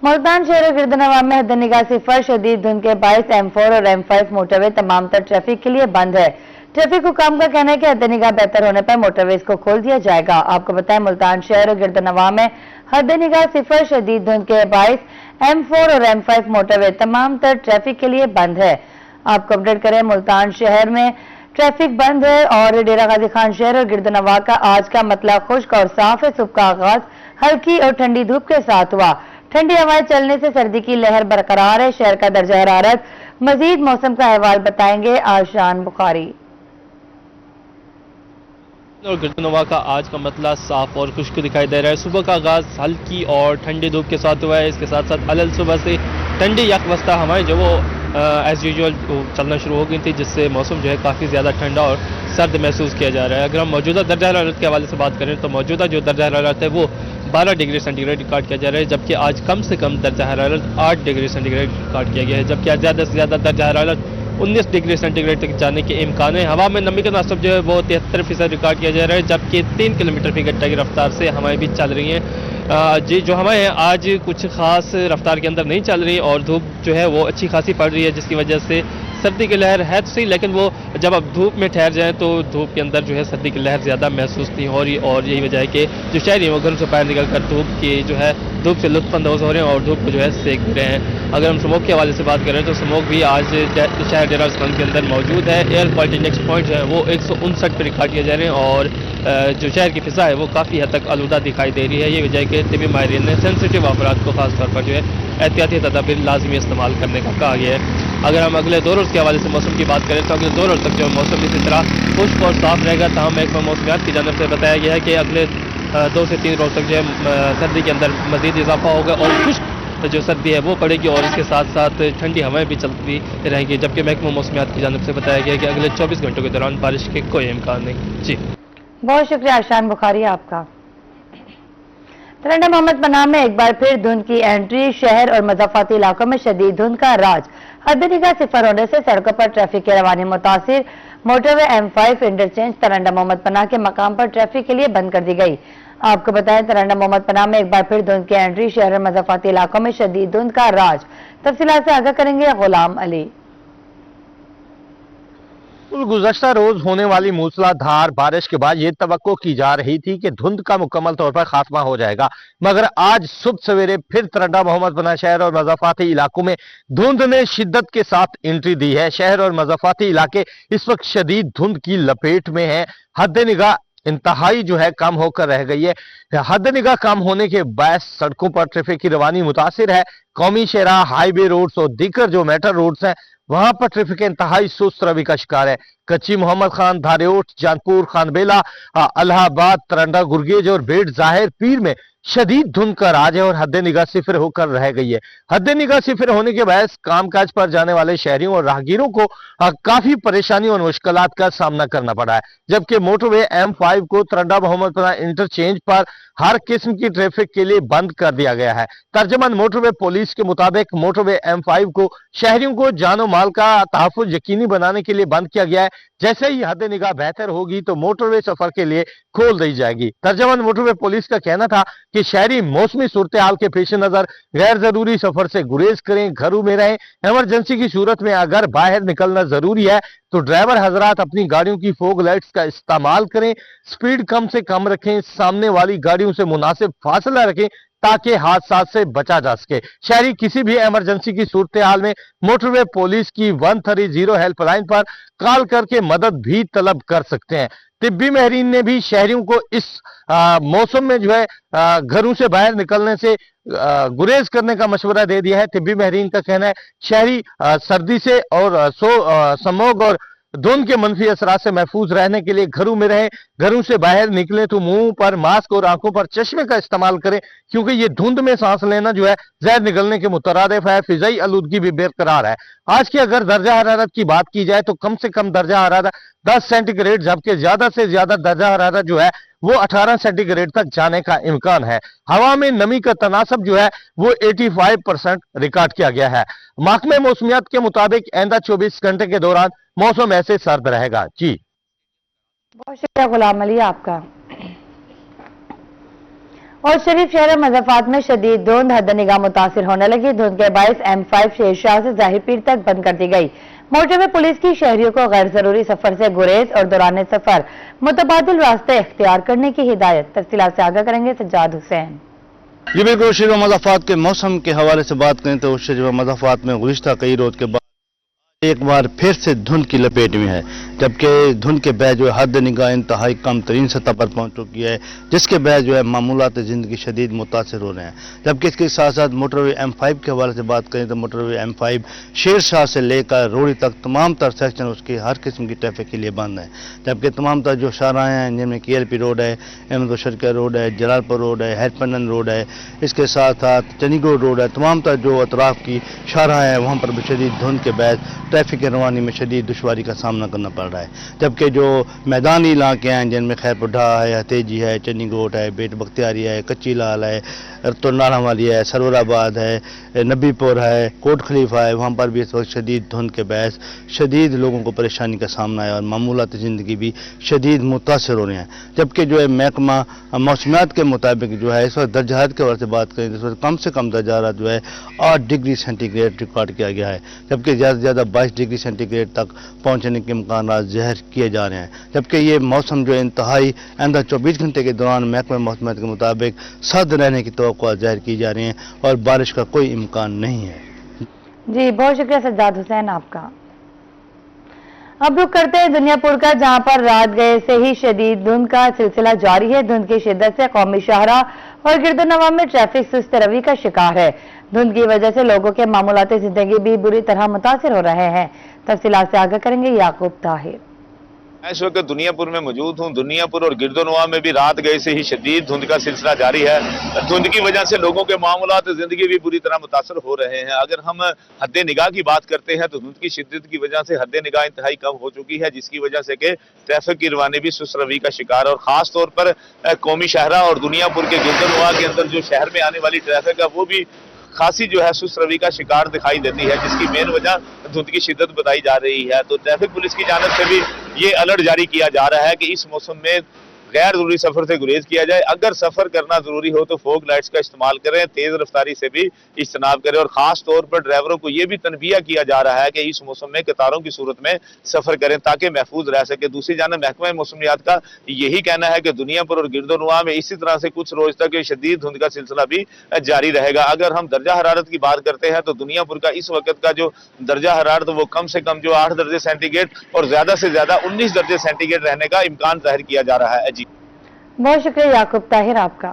मुल्तान शहर और गिरदनवा में हद निगाह सिफर शदीद धुंध के बायस M4 और M5 मोटरवे तमाम तर ट्रैफिक के लिए बंद है। ट्रैफिक हुकाम का कहना है कि हद निगाह बेहतर होने पर मोटरवेज को खोल दिया जाएगा। आपको बताएं, मुल्तान शहर और गिरदनवा में हद निगाह सिफर शदीद धुंध के बायस M4 और M5 मोटरवे तमाम तर ट्रैफिक के लिए बंद है। आपको अपडेट करें, मुल्तान शहर में ट्रैफिक बंद है और डेरा गाजी खान शहर और गिरदनवा का आज का मतला खुश्क और साफ है। सुबह का आगाज हल्की और ठंडी धूप के साथ हुआ। ठंडी हवाएं चलने से सर्दी की लहर बरकरार है। शहर का दर्जा हरारत मजीद मौसम का अहवाल बताएंगे आशान बुखारी। और गिरदनवा का आज का मतला साफ और खुश्क दिखाई दे रहा है। सुबह का आगाज हल्की और ठंडी धूप के साथ हुआ है। इसके साथ साथ अलल सुबह से ठंडी यकवस्ता हवाएं जो वो एज यूजुअल चलना शुरू हो गई थी, जिससे मौसम जो है काफ़ी ज़्यादा ठंडा और सर्द महसूस किया जा रहा है। अगर हम मौजूदा दर्जा हरारत के हवाले से बात करें तो मौजूदा जो दर्जा हरारत है वो 12 डिग्री सेंटीग्रेड रिकॉर्ड किया जा रहा है, जबकि आज कम से कम दर्जा हरारत 8 डिग्री सेंटीग्रेड रिकॉर्ड किया गया है, जबकि आज ज़्यादा से ज़्यादा दर्जा हरारत 19 डिग्री सेंटीग्रेड तक जाने के इम्कान है। हवा में नमी का नासब जो है वो 73% रिकॉर्ड किया जा रहा है, जबकि 3 किलोमीटर फी घंटा की रफ्तार से हवाएं भी चल रही हैं। जी जो हवाएं हैं आज कुछ खास रफ्तार के अंदर नहीं चल रही और धूप जो है वो अच्छी खासी पड़ रही है, जिसकी वजह से सर्दी की लहर है तो सही, लेकिन वो जब अब धूप में ठहर जाएं तो धूप के अंदर जो है सर्दी की लहर ज़्यादा महसूस नहीं हो रही। और यही वजह है कि जो शहरी हैं वो घरों से बाहर निकल कर धूप से लुत्फानंदोज हो रहे हैं और धूप को जो है सेक भी रहे हैं। अगर हम स्मोक के हवाले से बात करें तो स्मोक भी आज शहर डेरा के अंदर मौजूद है। एयर क्वालिटी इंडेक्स पॉइंट जो है वो 159 पर रिकॉर्ड किए जा रहे हैं और जो शहर की फिजा है वो काफ़ी हद तक आलूदा दिखाई दे रही है। ये वजह है कि तिबी माहिरीन ने सेंसिटिव अफराद को खासतौर पर जो है एहतियाती तदाबीर लाजमी इस्तेमाल करने का कहा गया है। अगर हम अगले 2 रोज़ के हवाले से मौसम की बात करें तो अगले 2 रोज़ तक जो मौसम इसी तरह खुश्क और साफ रहेगा। तमाम महकमा मौसमियात की जानब से बताया गया है कि अगले 2 से 3 रोज़ तक जो है सर्दी के अंदर मज़ीद इजाफा होगा और खुश्क जो सर्दी है वो पड़ेगी और इसके साथ साथ ठंडी हवाएं भी चलती रहेंगी, जबकि महकमा मौसमियात की जानब से बताया गया है कि अगले 24 घंटों के दौरान बारिश के कोई इम्कान नहीं। जी बहुत शुक्रिया आशान बुखारी आपका। तरंडा मोहम्मद पनाह में एक बार फिर धुंध की एंट्री। शहर और मज़ाफ़ाती इलाकों में शदीद धुंध का राज। हद निगाह सिफर होने से सड़कों पर ट्रैफिक की रवानी मुतासिर। मोटरवे M5 इंटरचेंज तरंडा मोहम्मद पनाह के मकाम पर ट्रैफिक के लिए बंद कर दी गई। आपको बताएं, तरंडा मोहम्मद पनाह में एक बार फिर धुंध की एंट्री। शहर और मज़ाफ़ाती इलाकों में शदीद धुंध का राज। तफसीलात से आगाह करेंगे गुलाम अली। गुज़श्ता रोज होने वाली मूसलाधार बारिश के बाद ये तवक्को की जा रही थी कि धुंध का मुकम्मल तौर पर खात्मा हो जाएगा, मगर आज सुबह सवेरे फिर तरंडा मोहम्मद पनाह शहर और मज़ाफ़ाती इलाकों में धुंध ने शिद्दत के साथ एंट्री दी है। शहर और मज़ाफ़ाती इलाके इस वक्त शदीद धुंध की लपेट में है। हद निगाह इंतहाई जो है कम होकर रह गई है। हद निगाह कम होने के बायस सड़कों पर ट्रैफिक की रवानी मुतासिर है। कौमी शहरा, हाईवे रोड्स और दीगर जो मेटर रोड्स हैं वहां पर ट्रैफिक इंतहाई सुस्त रवि का शिकार है। कच्ची मोहम्मद खान, धारेउट, जानपुर, खानबेला, इलाहाबाद, तरंडा, गुरगेज और बेट जाहिर पीर में शदीद धुंध का राज है और हद निगाह सिफर होकर रह गई है। हद निगाह सिफर होने के बायस कामकाज पर जाने वाले शहरियों और राहगीरों को काफी परेशानी और मुश्किलात का सामना करना पड़ा है, जबकि मोटरवे M5 को तरंडा मोहम्मद पनाह इंटरचेंज पर हर किस्म की ट्रैफिक के लिए बंद कर दिया गया है। तर्जमान मोटरवे पुलिस के मुताबिक मोटरवे M5 को शहरियों को जानो माल का तहफ़्फ़ुज़ यकीनी बनाने के लिए बंद किया गया है। जैसे ही हद निगाह बेहतर होगी तो मोटरवे सफर के लिए खोल दी जाएगी। तर्जमान मोटरवे पुलिस का कहना था कि शहरी मौसमी सूरत हाल के पेश नजर गैर जरूरी सफर से गुरेज करें, घरों में रहें। इमरजेंसी की सूरत में अगर बाहर निकलना जरूरी है तो ड्राइवर हजरात अपनी गाड़ियों की फोग लाइट्स का इस्तेमाल करें, स्पीड कम से कम रखें, सामने वाली गाड़ियों से मुनासिब फासला रखें ताकि हादसा से बचा जा सके। शहरी किसी भी इमरजेंसी की सूरत हाल में मोटरवे पुलिस की 130 हेल्पलाइन पर कॉल करके मदद भी तलब कर सकते हैं। तिब्बी महरीन ने भी शहरियों को इस मौसम में जो है घरों से बाहर निकलने से गुरेज करने का मशवरा दे दिया है। तिब्बी महरीन का कहना है शहरी सर्दी से और स्मॉग और धुंध के मंफी असरात से महफूज रहने के लिए घरों में रहें। घरों से बाहर निकले तो मुंह पर मास्क और आंखों पर चश्मे का इस्तेमाल करें, क्योंकि ये धुंध में सांस लेना जो है जहर निकलने के मुतरादिफ है। फिजाई आलूदगी भी बेकरार है। आज की अगर दर्जा हरारत की बात की जाए तो कम से कम दर्जा हरारत 10 सेंटीग्रेड, जबकि ज्यादा से ज्यादा दर्जा हरारत जो है वो 18 सेंटीग्रेड तक जाने का इम्कान है। हवा में नमी का तनासब जो है वो 85% रिकॉर्ड किया गया है। महकमे मौसमियात के मुताबिक आइंदा 24 घंटे के दौरान मौसम ऐसे सर्द रहेगा। जी बहुत शुक्रिया गुलाम अली आपका। और शरीफ शहर मज़ाफात में शदीद धुंध हद-ए-निगाह मुतासिर होने लगी। धुंध के बायस M5 शेरशाह से ज़ाहिर पीर तक बंद कर दी गई। मोटरवे पुलिस की शहरियों को गैर जरूरी सफर से गुरेज और दौरान सफर मुतबादिल रास्ते इख्तियार करने की हिदायत। तफसीलात से आगाह करेंगे सज्जाद हुसैन। जी बिल्कुल, शरीफ मज़ाफात के मौसम के हवाले से बात करें तो शरीफ मज़ाफात में गुज़िश्ता कई रोज के बाद एक बार फिर से धुंध की लपेट में है, जबकि धुंध के बैच जो है हद निगाह इंतहाई कम तरीन सतह पर पहुंच चुकी है, जिसके बैच जो है मामूलात ज़िंदगी शदीद मुतासर हो रहे हैं। जबकि इसके साथ साथ मोटरवे M5 के हवाले से बात करें तो मोटरवे M5 शेरशाह से लेकर रोड़ी तक तमाम तर सेक्शन उसकी हर किस्म की ट्रैफिक के लिए बंद है। जबकि तमाम तर जो शाहराहें हैं जिनमें KLP रोड है, अहमद शरका रोड है, जलालपुर रोड है, हैदपंडन रोड है, इसके साथ साथ चनीगोड रोड है, तमाम तर जो अतराफ की शाहराहें हैं वहाँ पर भी शदीद धुंध के बैच ट्रैफिक की रवानी में शदीद दुश्वारी का सामना करना पड़ रहा है। जबकि जो मैदानी इलाके हैं जिनमें खैरपुढ़ा है, हतेजी है, चनीगोट है, बेट बख्तियारी है, कच्ची लाल है, तुरनाना वाली है, सरवराबाद है, नबीपुर है, कोट खलीफा है, वहाँ पर भी इस वक्त शदीद धुंध के बहस शदीद लोगों को परेशानी का सामना है और मामूलात ज़िंदगी भी शदीद मुतासर हो रहे हैं। जबकि जो है महकमा मौसमियात के मुताबिक जो है इस वक्त दर्जा हरारत के हवाले से बात करें तो इस वक्त कम से कम दर्जा हरारत जो है 8 डिग्री सेंटीग्रेड रिकॉर्ड किया गया है, जबकि ज़्यादा से ज़्यादा 22 डिग्री सेंटीग्रेड तक पहुँचने के इम्कान ज़ाहिर किए जा रहे हैं। जबकि ये मौसम जो इंतहाई आइंदा 24 घंटे के दौरान महकमा मौसमियात के मुताबिक सर्द रहने की तवक्कुआत ज़ाहिर की जा रही हैं और बारिश का कोई इम्कान नहीं है। जी बहुत शुक्रिया सज्जाद हुसैन आपका। अब रुक करते हैं दुनियापुर का, जहां पर रात गए से ही शदीद धुंध का सिलसिला जारी है। धुंध की शिद्दत से कौमी शाहराह और गिरदोनवा में ट्रैफिक सुस्त रवि का शिकार है। धुंध की वजह से लोगों के मामूलाती जिंदगी भी बुरी तरह मुतासिर हो रहे हैं। तफसीलात से आगाह करेंगे याकूब ताहिर। मैं इस वक्त दुनियापुर में मौजूद हूँ। दुनियापुर और गिरदोनवा में भी रात गए से ही शदीद धुंध का सिलसिला जारी है। धुंध की वजह से लोगों के मामूलात जिंदगी भी बुरी तरह मुतासर हो रहे हैं। अगर हम हद निगाह की बात करते हैं तो धुंध की शिद्दत की वजह से हद निगाह इंतहाई कम हो चुकी है, जिसकी वजह से कि ट्रैफिक की रवानी भी सुस्त रवि का शिकार है। और खास तौर पर कौमी शहरा और दुनियापुर के गिरदोनवा के अंदर जो शहर में आने वाली ट्रैफिक है वो भी खासी जो है सुस्त रवि का शिकार दिखाई देती है, जिसकी मेन वजह धुंध की शिद्दत बताई जा रही है। तो ट्रैफिक पुलिस की जानिब से भी ये अलर्ट जारी किया जा रहा है कि इस मौसम में गैर जरूरी सफर से गुरेज किया जाए। अगर सफर करना जरूरी हो तो फोग लाइट्स का इस्तेमाल करें, तेज रफ्तारी से भी इज्तनाब करें। और खास तौर पर ड्राइवरों को यह भी तनबीह किया जा रहा है कि इस मौसम में कतारों की सूरत में सफर करें ताकि महफूज रह सके। दूसरी जानब महकमा मौसमियात का यही कहना है कि दुनियापुर और गिरदोनवा में इसी तरह से कुछ रोज तक शदीद धुंध का सिलसिला भी जारी रहेगा। अगर हम दर्जा हरारत की बात करते हैं तो दुनियापुर का इस वक्त का जो दर्जा हरारत वो कम से कम जो 8 दर्जे सेंटीग्रेड और ज्यादा से ज्यादा 19 दर्जे सेंटीग्रेड रहने का इम्कान जाहिर किया जा रहा है। जी बहुत शुक्रिया याकूब ताहिर आपका।